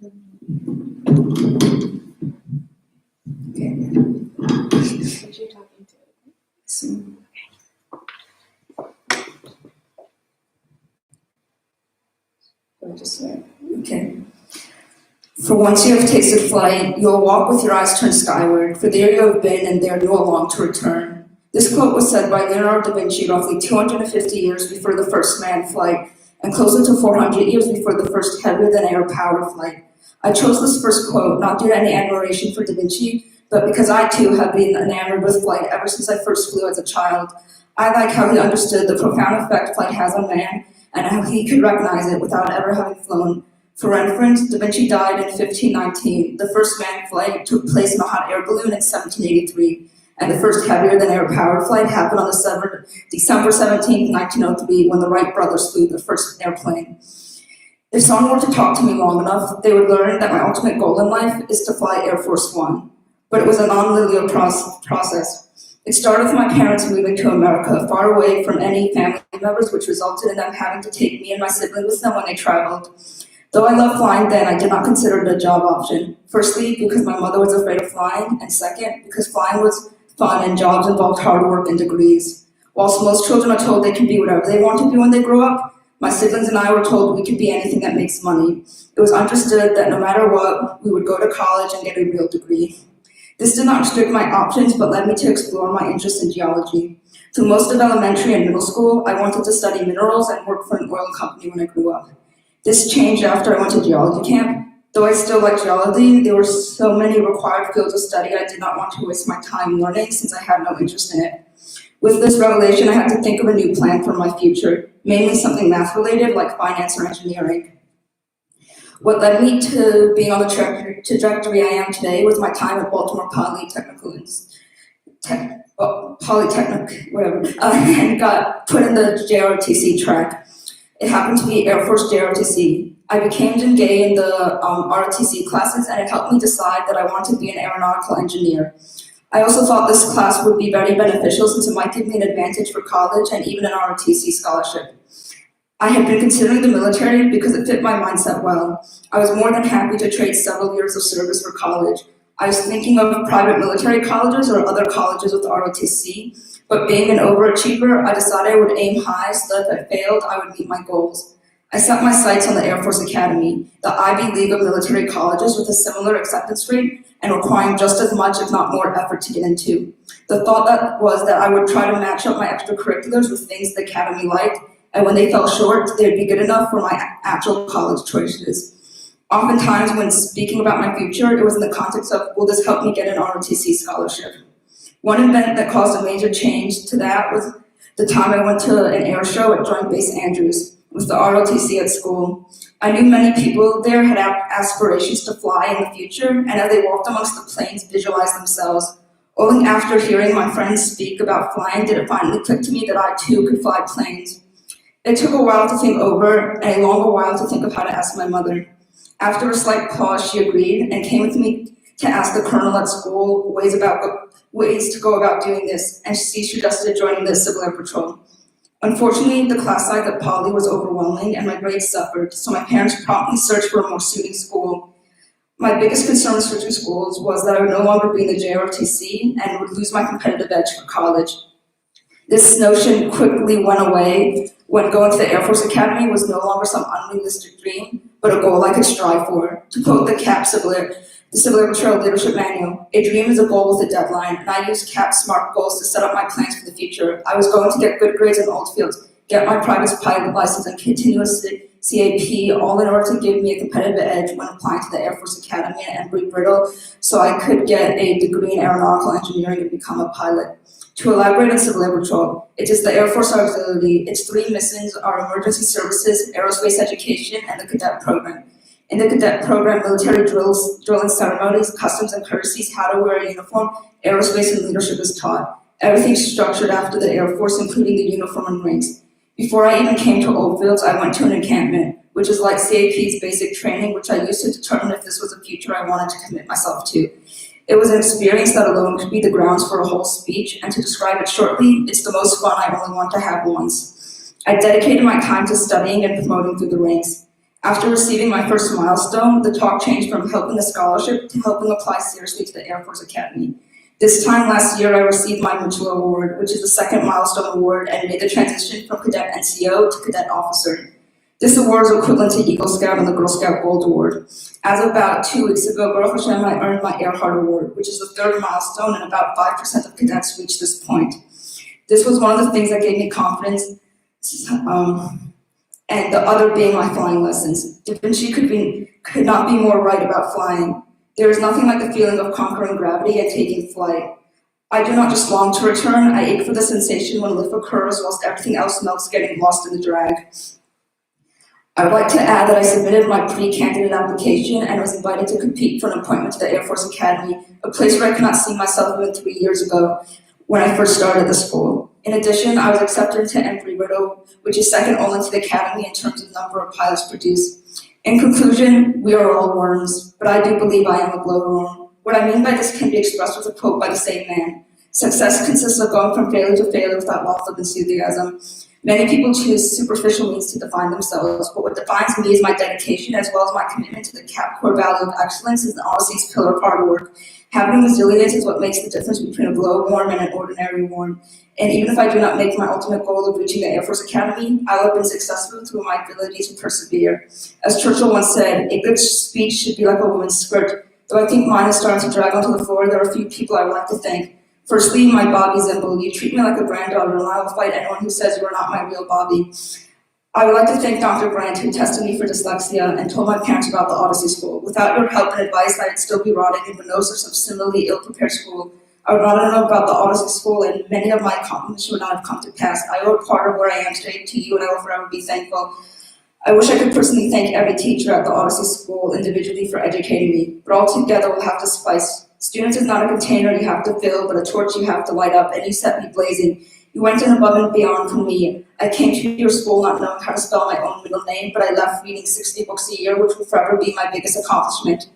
Okay. What you're talking to. So, okay. For once you have tasted flight, you will walk with your eyes turned skyward, for there you have been, and there you will long to return. This quote was said by Leonardo da Vinci roughly 250 years before the first manned flight, and closer to 400 years before the first heavier-than-air powered flight. I chose this first quote not due to any admiration for da Vinci, but because I too have been enamored with flight ever since I first flew as a child. I like how he understood the profound effect flight has on man, and how he could recognize it without ever having flown. For reference, Da Vinci died in 1519. The first manned flight took place in a hot air balloon in 1783, and the first heavier-than-air powered flight happened on December 17, 1903, when the Wright brothers flew the first airplane. If someone were to talk to me long enough, they would learn that my ultimate goal in life is to fly Air Force One. But it was a non-linear process. It started with my parents moving to America, far away from any family members, which resulted in them having to take me and my siblings with them when they traveled. Though I loved flying then, I did not consider it a job option. Firstly, because my mother was afraid of flying, and second, because flying was fun and jobs involved hard work and degrees. Whilst most children are told they can be whatever they want to be when they grow up, my siblings and I were told we could be anything that makes money. It was understood that no matter what, we would go to college and get a real degree. This did not restrict my options, but led me to explore my interest in geology. Through most of elementary and middle school, I wanted to study minerals and work for an oil company when I grew up. This changed after I went to geology camp. Though I still liked geology, there were so many required fields of study I did not want to waste my time learning since I had no interest in it. With this revelation, I had to think of a new plan for my future, mainly something math-related like finance or engineering. What led me to being on the trajectory I am today was my time at Baltimore Polytechnic, and got put in the JROTC track. It happened to be Air Force JROTC. I became engaged in the ROTC classes, and it helped me decide that I wanted to be an aeronautical engineer. I also thought this class would be very beneficial since it might give me an advantage for college and even an ROTC scholarship. I had been considering the military because it fit my mindset well. I was more than happy to trade several years of service for college. I was thinking of private military colleges or other colleges with ROTC, but being an overachiever, I decided I would aim high so that if I failed, I would meet my goals. I set my sights on the Air Force Academy, the Ivy League of military colleges with a similar acceptance rate and requiring just as much, if not more, effort to get into. The thought was that I would try to match up my extracurriculars with things the Academy liked, and when they fell short, they'd be good enough for my actual college choices. Oftentimes, when speaking about my future, it was in the context of, will this help me get an ROTC scholarship? One event that caused a major change to that was the time I went to an air show at Joint Base Andrews with the ROTC at school. I knew many people there had aspirations to fly in the future, and as they walked amongst the planes, visualized themselves. Only after hearing my friends speak about flying did it finally click to me that I too could fly planes. It took a while to think over, and a longer while to think of how to ask my mother. After a slight pause, she agreed and came with me to ask the colonel at school ways to go about doing this, and she suggested joining the Civil Air Patrol. Unfortunately, the class size at Poly was overwhelming and my grades suffered, so my parents promptly searched for a more suiting school. My biggest concern with switching schools was that I would no longer be in the JROTC and would lose my competitive edge for college. This notion quickly went away when going to the Air Force Academy was no longer some unrealistic dream, but a goal I could strive for. To quote the Civil Air Patrol Leadership Manual, a dream is a goal with a deadline, and I used CAP's SMART goals to set up my plans for the future. I was going to get good grades in Oldfields, get my private pilot license, and continuous CAP, all in order to give me a competitive edge when applying to the Air Force Academy at Embry-Riddle, so I could get a degree in aeronautical engineering and become a pilot. To elaborate on Civil Air Patrol, it is the Air Force Auxiliary. Its three missions are emergency services, aerospace education, and the cadet program. In the cadet program, military drilling ceremonies, customs and courtesies, how to wear a uniform, aerospace and leadership is taught. Everything's structured after the Air Force, including the uniform and ranks. Before I even came to Oldfields, I went to an encampment, which is like CAP's basic training, which I used to determine if this was a future I wanted to commit myself to. It was an experience that alone could be the grounds for a whole speech, and to describe it shortly, it's the most fun I only want to have once. I dedicated my time to studying and promoting through the ranks. After receiving my first milestone, the talk changed from helping a scholarship to helping apply seriously to the Air Force Academy. This time last year, I received my Mutual Award, which is the second milestone award and made the transition from cadet NCO to cadet officer. This award is equivalent to Eagle Scout and the Girl Scout Gold Award. As of about 2 weeks ago, Baruch Hashem, I earned my Earhart Award, which is the third milestone, and about 5% of cadets reach this point. This was one of the things that gave me confidence, and the other being my flying lessons. Da Vinci could not be more right about flying. There is nothing like the feeling of conquering gravity and taking flight. I do not just long to return, I ache for the sensation when lift occurs whilst everything else melts, getting lost in the drag. I would like to add that I submitted my pre-candidate application and was invited to compete for an appointment to the Air Force Academy, a place where I could not see myself even 3 years ago when I first started the school. In addition, I was accepted into Embry-Riddle, which is second only to the Academy in terms of number of pilots produced. In conclusion, we are all worms, but I do believe I am a glowworm. What I mean by this can be expressed with a quote by the same man. Success consists of going from failure to failure without loss of enthusiasm. Many people choose superficial means to define themselves, but what defines me is my dedication as well as my commitment to the CAP core value of excellence is the Odyssey's pillar of hard work. Having resilience is what makes the difference between a glowworm and an ordinary worm. And even if I do not make my ultimate goal of reaching the Air Force Academy, I will have been successful through my ability to persevere. As Churchill once said, a good speech should be like a woman's skirt. Though I think mine is starting to drag onto the floor, there are a few people I would like to thank. Firstly, my Bobby Zimble. You treat me like a granddaughter, and I will fight anyone who says you are not my real Bobby. I would like to thank Dr. Grant, who tested me for dyslexia and told my parents about the Odyssey School. Without your help and advice, I would still be rotting in Venosa or some similarly ill-prepared school. I would not have known about the Odyssey School, and many of my accomplishments would not have come to pass. I owe part of where I am today to you, and I will forever be thankful. I wish I could personally thank every teacher at the Odyssey School individually for educating me, but all together we'll have to suffice. Students is not a container you have to fill, but a torch you have to light up, and you set me blazing. You went in above and beyond for me. I came to your school not knowing how to spell my own middle name, but I left reading 60 books a year, which will forever be my biggest accomplishment.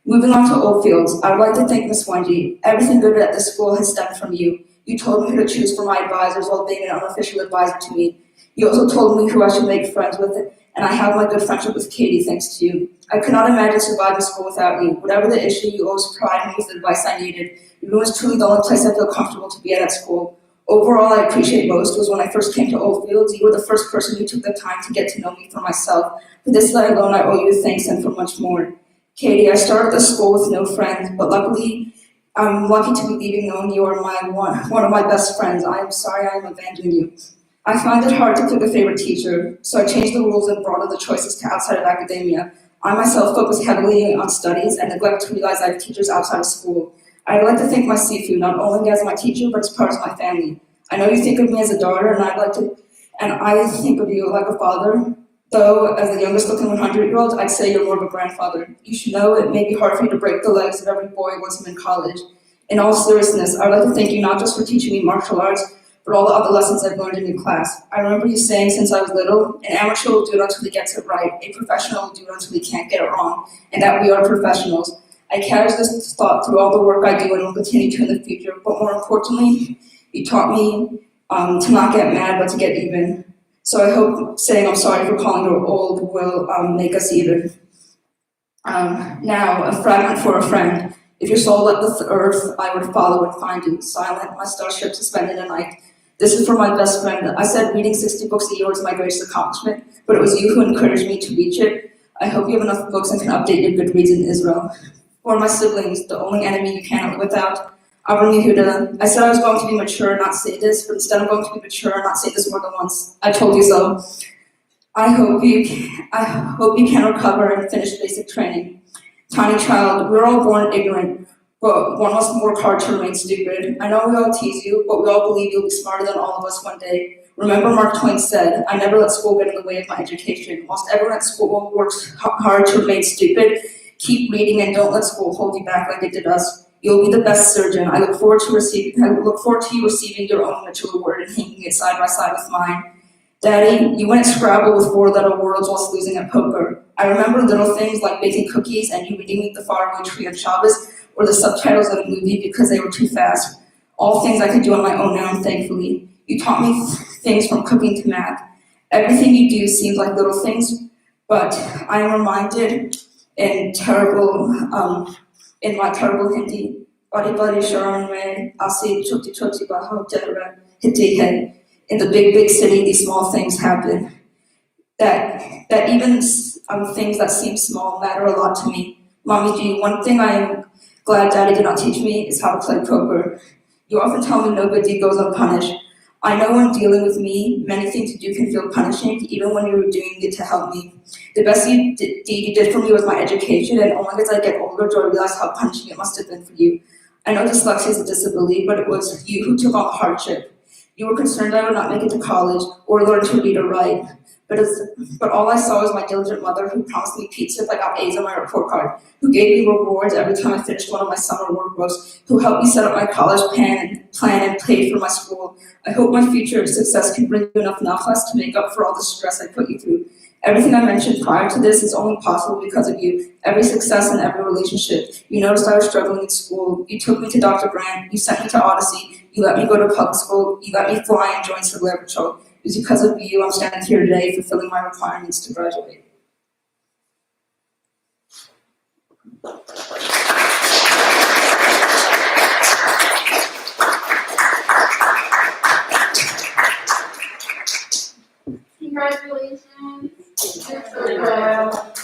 Moving on to Oldfields, I would like to thank Miss Wendy. Everything good at this school has stemmed from you. You told me who to choose for my advisors while being an unofficial advisor to me. You also told me who I should make friends with, and I have my good friendship with Katie thanks to you. I could not imagine surviving school without you. Whatever the issue, you always provided me with the advice I needed. Your room is truly the only place I feel comfortable to be at school. Overall, I appreciate most was when I first came to Oldfields, you were the first person who took the time to get to know me for myself. For this alone, I owe you thanks and for much more. Katie, I started the school with no friends, but luckily, I'm lucky to be leaving knowing you are one of my best friends. I am sorry I am abandoning you. I find it hard to pick a favorite teacher, so I changed the rules and broadened the choices to outside of academia. I myself focus heavily on studies and neglect to realize I have teachers outside of school. I'd like to thank my Sifu, not only as my teacher, but as part of my family. I know you think of me as a daughter, and I think of you like a father. Though, as the youngest looking 100-year-old, I'd say you're more of a grandfather. You should know it may be hard for you to break the legs of every boy once I'm in college. In all seriousness, I'd like to thank you not just for teaching me martial arts, but all the other lessons I've learned in your class. I remember you saying since I was little, an amateur will do it until he gets it right, a professional will do it until he can't get it wrong, and that we are professionals. I carry this thought through all the work I do and will continue to in the future, but more importantly, you taught me to not get mad, but to get even. So I hope saying I'm sorry for calling you old will make us even. Now, a fragment for a friend. If your soul left the earth, I would follow and find you, silent, my starship suspended in night. This is for my best friend. I said reading 60 books a year was my greatest accomplishment, but it was you who encouraged me to reach it. I hope you have enough books and can update your Goodreads in Israel. For my siblings, the only enemy you cannot live without, Abram Yehuda. I said I was going to be mature and not say this, but instead I'm going to be mature and not say this more than once. I told you so. I hope you can recover and finish basic training. Tiny child, we're all born ignorant, but one must work hard to remain stupid. I know we all tease you, but we all believe you'll be smarter than all of us one day. Remember Mark Twain said, I never let school get in the way of my education. Whilst everyone at school works hard to remain stupid, keep reading and don't let school hold you back like it did us. You'll be the best surgeon. I look forward to you receiving your own Mitchell Award and hanging it side by side with mine. Daddy, you went Scrabble with 4-letter words whilst losing at poker. I remember little things like baking cookies and you reading me The Faraway Tree of Shabbos or the subtitles of a movie because they were too fast. All things I could do on my own now, thankfully. You taught me things from cooking to math. Everything you do seems like little things, But I am reminded in my terrible Hindi, body body sharon mein, aasi choti choti baho jara hiti hai. In the big city, these small things happen. That even things that seem small matter a lot to me. Mommy G, one thing I am glad Daddy did not teach me is how to play poker. You often tell me no good deed goes unpunished. I know when dealing with me, many things you do can feel punishing, even when you were doing it to help me. The best deed you did for me was my education, and only as I get older do I realize how punishing it must have been for you. I know dyslexia is a disability, but it was you who took on the hardship. You were concerned I would not make it to college or learn to read or write. But all I saw was my diligent mother who promised me pizza if I got A's on my report card, who gave me rewards every time I finished one of my summer workbooks, who helped me set up my college plan and paid for my school. I hope my future success can bring you enough nachas to make up for all the stress I put you through. Everything I mentioned prior to this is only possible because of you. Every success and every relationship. You noticed I was struggling in school. You took me to Dr. Brand. You sent me to Odyssey. You let me go to public school. You let me fly and join Civil Patrol. It was because of you I'm standing here today fulfilling my requirements to graduate. Congratulations. You're so proud.